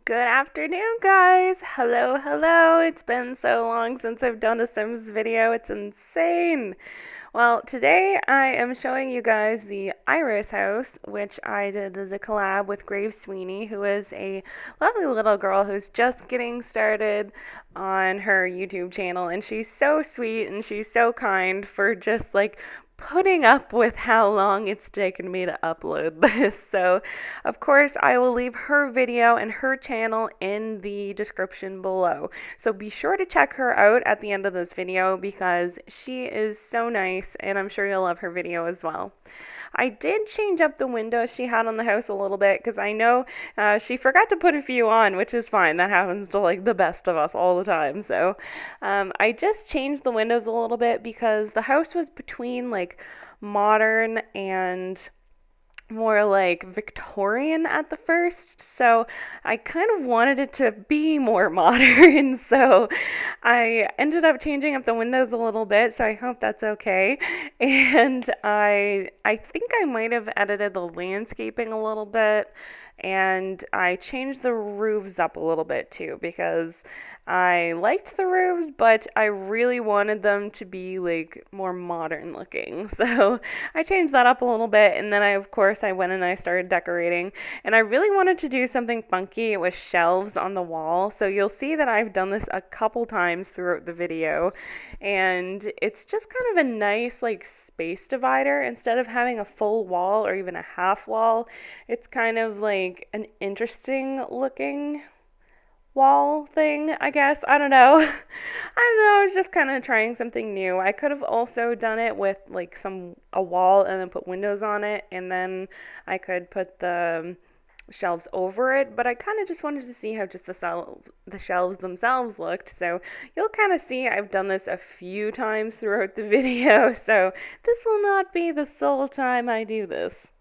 Good afternoon, guys. Hello, hello. It's been so long since I've done a Sims video. It's insane. Well, today I am showing you guys the Iris house, which I did as a collab with GraveSweeney, who is a lovely little girl who's just getting started on her YouTube channel. And she's so sweet and she's so kind for just like putting up with how long it's taken me to upload this. So, of course, I will leave her video and her channel in the description below. So be sure to check her out at the end of this video because she is so nice and I'm sure you'll love her video as well. I did change up the windows she had on the house a little bit because I know she forgot to put a few on, which is fine. That happens to like the best of us all the time. So I just changed the windows a little bit because the house was between like modern and more like Victorian at the first, so I kind of wanted it to be more modern. So I ended up changing up the windows a little bit, so I hope that's okay. And I think I might have edited the landscaping a little bit, and I changed the roofs up a little bit too because I liked the roofs, but I really wanted them to be like more modern looking. So I changed that up a little bit, and then of course I went and I started decorating, and I really wanted to do something funky with shelves on the wall. So you'll see that I've done this a couple times throughout the video, and it's just kind of a nice like space divider. Instead of having a full wall or even a half wall, it's kind of like an interesting looking wall thing, I guess. I don't know. I don't know. I was just kind of trying something new. I could have also done it with like a wall and then put windows on it, and then I could put the shelves over it, but I kind of just wanted to see how just the shelves themselves looked. So you'll kind of see I've done this a few times throughout the video, so this will not be the sole time I do this.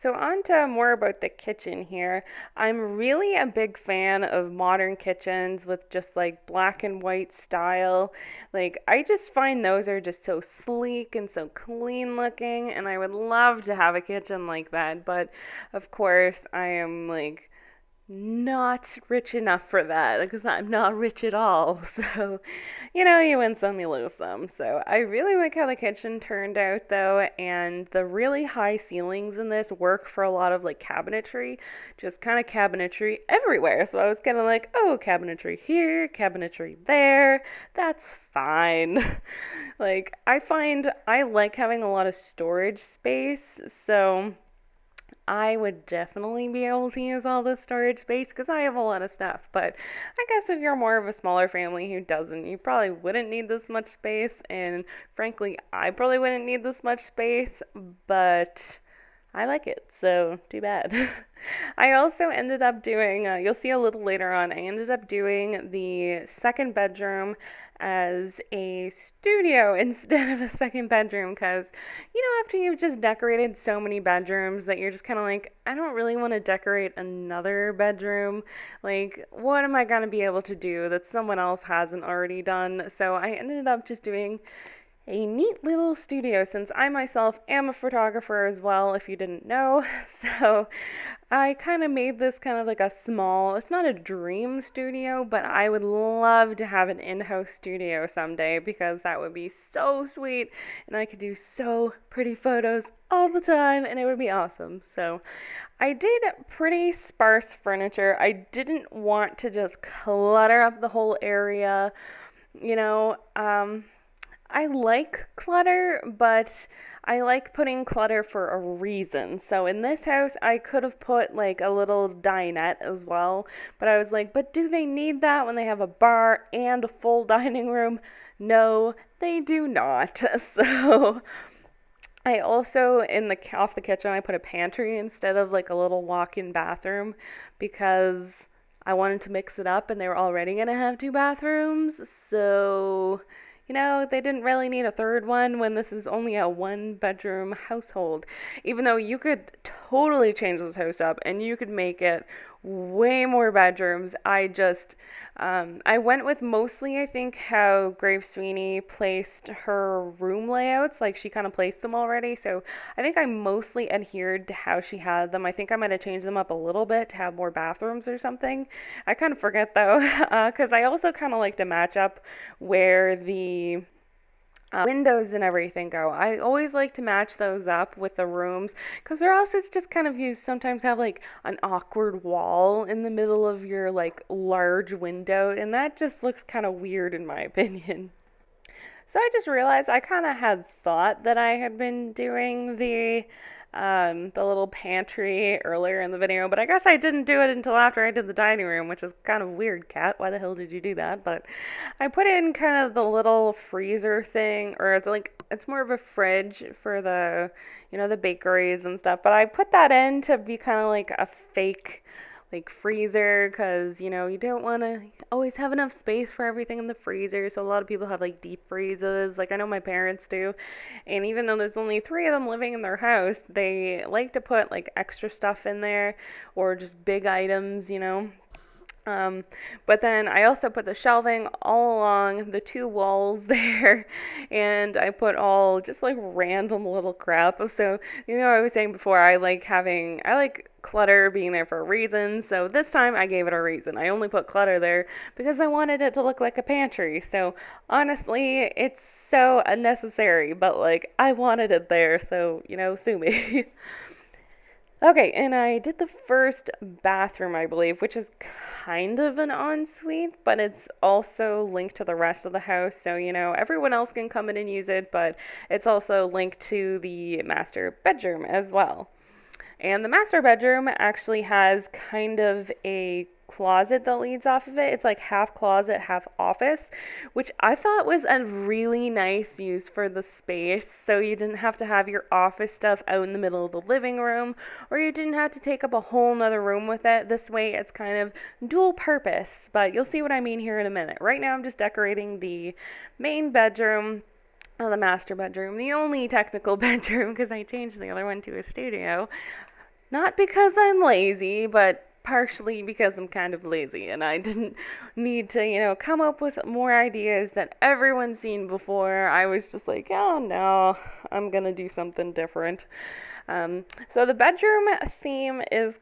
So, on to more about the kitchen here. I'm really a big fan of modern kitchens with just like black and white style. Like, I just find those are just so sleek and so clean looking, and I would love to have a kitchen like that. But of course, I am like not rich enough for that because I'm not rich at all. So, you win some, you lose some. So, I really like how the kitchen turned out though, and the really high ceilings in this work for a lot of like cabinetry, just kind of cabinetry everywhere. So, I was kind of like, oh, cabinetry here, cabinetry there. That's fine. Like, I find I like having a lot of storage space. So, I would definitely be able to use all this storage space because I have a lot of stuff. But I guess if you're more of a smaller family who doesn't, you probably wouldn't need this much space. And frankly, I probably wouldn't need this much space, but I like it, so too bad. I also ended up doing, you'll see a little later on, I ended up doing the second bedroom as a studio instead of a second bedroom because, after you've just decorated so many bedrooms that you're just kind of like, I don't really want to decorate another bedroom. Like, what am I going to be able to do that someone else hasn't already done? So I ended up just doing a neat little studio since I myself am a photographer as well, if you didn't know. So I kind of made this kind of like a small, it's not a dream studio, but I would love to have an in-house studio someday because that would be so sweet and I could do so pretty photos all the time and it would be awesome. So I did pretty sparse furniture. I didn't want to just clutter up the whole area, you know. I like clutter, but I like putting clutter for a reason. So in this house, I could have put like a little dinette as well, but I was like, but do they need that when they have a bar and a full dining room? No, they do not. So I also off the kitchen, I put a pantry instead of like a little walk-in bathroom because I wanted to mix it up and they were already going to have two bathrooms. So they didn't really need a third one when this is only a one bedroom household. Even though you could totally change this house up and you could make it way more bedrooms. I went with mostly, I think, how GraveSweeney placed her room layouts. Like she kind of placed them already. So I think I mostly adhered to how she had them. I think I might have changed them up a little bit to have more bathrooms or something. I kind of forget though, because I also kind of like to match up where the windows and everything go. I always like to match those up with the rooms because or else it's just kind of you sometimes have like an awkward wall in the middle of your like large window, and that just looks kind of weird in my opinion. So I just realized I kind of had thought that I had been doing the little pantry earlier in the video, but I guess I didn't do it until after I did the dining room, which is kind of weird, Kat. Why the hell did you do that? But I put in kind of the little freezer thing, or it's like it's more of a fridge for the, the bakeries and stuff. But I put that in to be kind of like a fake like freezer because you don't want to always have enough space for everything in the freezer, so a lot of people have like deep freezes, like I know my parents do, and even though there's only three of them living in their house, they like to put like extra stuff in there or just big items. um, but then I also put the shelving all along the two walls there, and I put all just like random little crap. So, I was saying before, I like clutter being there for a reason. So this time I gave it a reason. I only put clutter there because I wanted it to look like a pantry. So honestly, it's so unnecessary, but like I wanted it there. So, sue me. Okay, and I did the first bathroom, I believe, which is kind of an ensuite, but it's also linked to the rest of the house. So, everyone else can come in and use it, but it's also linked to the master bedroom as well. And the master bedroom actually has kind of a closet that leads off of it. It's like half closet, half office, which I thought was a really nice use for the space. So you didn't have to have your office stuff out in the middle of the living room, or you didn't have to take up a whole nother room with it. This way it's kind of dual purpose, but you'll see what I mean here in a minute. Right now I'm just decorating the main bedroom. The master bedroom, the only technical bedroom, because I changed the other one to a studio. Not because I'm lazy, but partially because I'm kind of lazy and I didn't need to, come up with more ideas that everyone's seen before. I was just like, oh no, I'm gonna do something different. So the bedroom theme is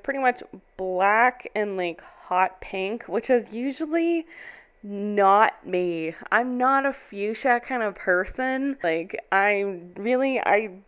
pretty much black and like hot pink, which is usually not me. I'm not a fuchsia kind of person. Like, I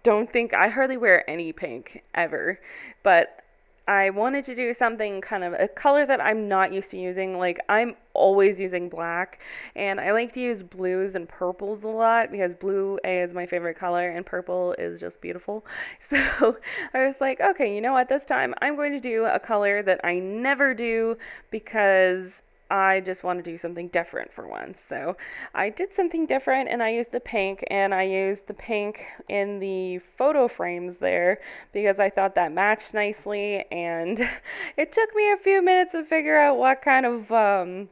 don't think, I hardly wear any pink ever. But I wanted to do something kind of a color that I'm not used to using. Like, I'm always using black, and I like to use blues and purples a lot because blue is my favorite color and purple is just beautiful. So I was like, okay, you know what? This time I'm going to do a color that I never do because I just want to do something different for once. So I did something different and I used the pink, and I used the pink in the photo frames there because I thought that matched nicely, and it took me a few minutes to figure out what kind of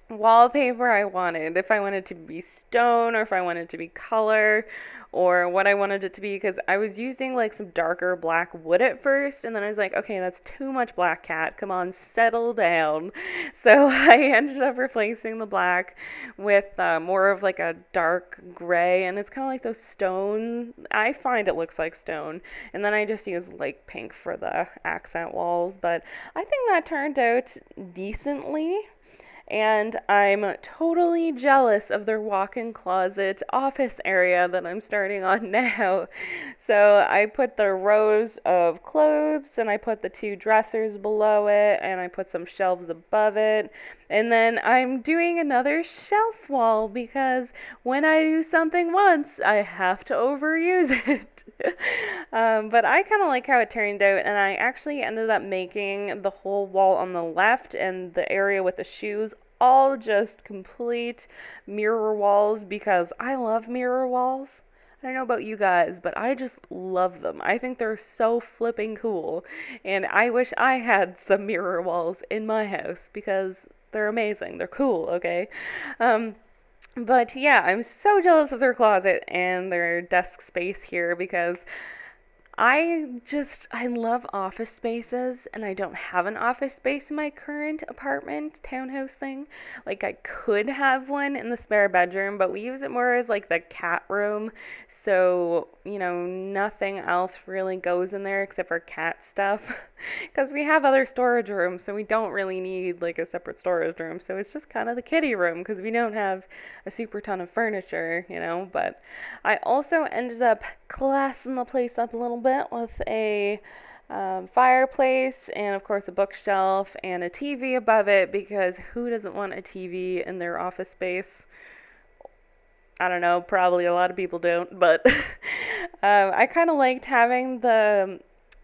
wallpaper I wanted, if I wanted to be stone or if I wanted to be color or what I wanted it to be, because I was using like some darker black wood at first, and then I was like, okay, that's too much black, cat, come on, settle down. So I ended up replacing the black with more of like a dark gray, and it's kind of like those stone, I find it looks like stone, and then I just used like pink for the accent walls, but I think that turned out decently. And I'm totally jealous of their walk-in closet office area that I'm starting on now. So I put the rows of clothes, and I put the two dressers below it, and I put some shelves above it. And then I'm doing another shelf wall because when I do something once, I have to overuse it. But I kind of like how it turned out, and I actually ended up making the whole wall on the left and the area with the shoes all just complete mirror walls because I love mirror walls. I don't know about you guys, but I just love them. I think they're so flipping cool, and I wish I had some mirror walls in my house because they're amazing. They're cool, okay? But yeah, I'm so jealous of their closet and their desk space here because I love office spaces, and I don't have an office space in my current apartment townhouse thing. Like, I could have one in the spare bedroom, but we use it more as like the cat room. So, nothing else really goes in there except for cat stuff. Because we have other storage rooms, so we don't really need like a separate storage room. So it's just kind of the kitty room because we don't have a super ton of furniture. But I also ended up classing the place up a little bit with a fireplace and, of course, a bookshelf and a TV above it because who doesn't want a TV in their office space? I don't know, probably a lot of people don't, but I kind of liked having the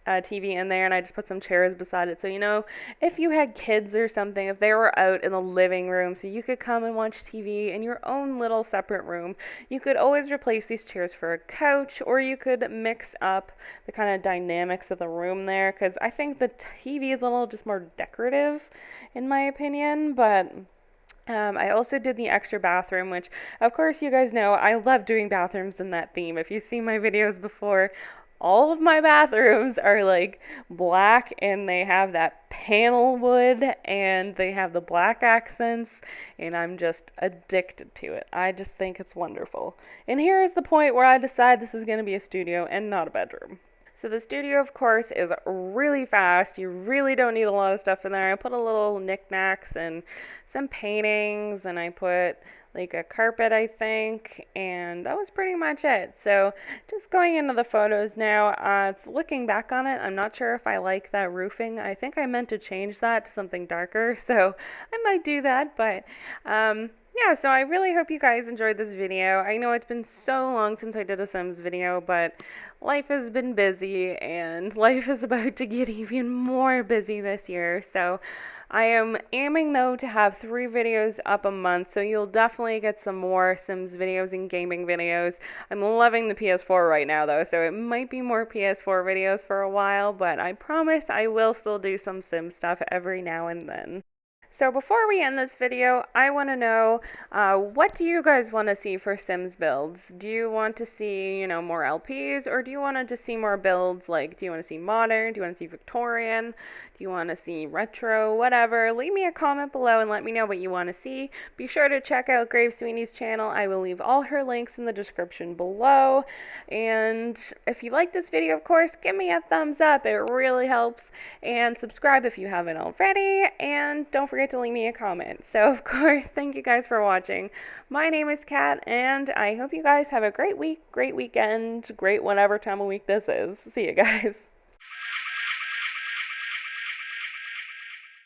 TV in there, and I just put some chairs beside it. So, if you had kids or something, if they were out in the living room, so you could come and watch TV in your own little separate room, you could always replace these chairs for a couch, or you could mix up the kind of dynamics of the room there, because I think the TV is a little just more decorative, in my opinion, but I also did the extra bathroom, which, of course, you guys know I love doing bathrooms in that theme. If you've seen my videos before, all of my bathrooms are like black and they have that panel wood and they have the black accents, and I'm just addicted to it. I just think it's wonderful. And here is the point where I decide this is going to be a studio and not a bedroom. So the studio, of course, is really fast. You really don't need a lot of stuff in there. I put a little knickknacks and some paintings, and I put like a carpet, I think, and that was pretty much it. So just going into the photos now, looking back on it, I'm not sure if I like that roofing. I think I meant to change that to something darker, so I might do that, but yeah, so I really hope you guys enjoyed this video. I know it's been so long since I did a Sims video, but life has been busy and life is about to get even more busy this year. So I am aiming though to have 3 videos up a month, so you'll definitely get some more Sims videos and gaming videos. I'm loving the PS4 right now though, so it might be more PS4 videos for a while, but I promise I will still do some Sims stuff every now and then. So before we end this video, I want to know, what do you guys want to see for Sims builds? Do you want to see, more LPs, or do you want to just see more builds? Like, do you want to see modern? Do you want to see Victorian? Do you want to see retro? Whatever. Leave me a comment below and let me know what you want to see. Be sure to check out GraveSweeney's channel. I will leave all her links in the description below. And if you like this video, of course, give me a thumbs up. It really helps. And subscribe if you haven't already. And don't forget to leave me a comment. So, of course, thank you guys for watching. My name is Kat, and I hope you guys have a great week, great weekend, great whatever time of week this is. See you guys.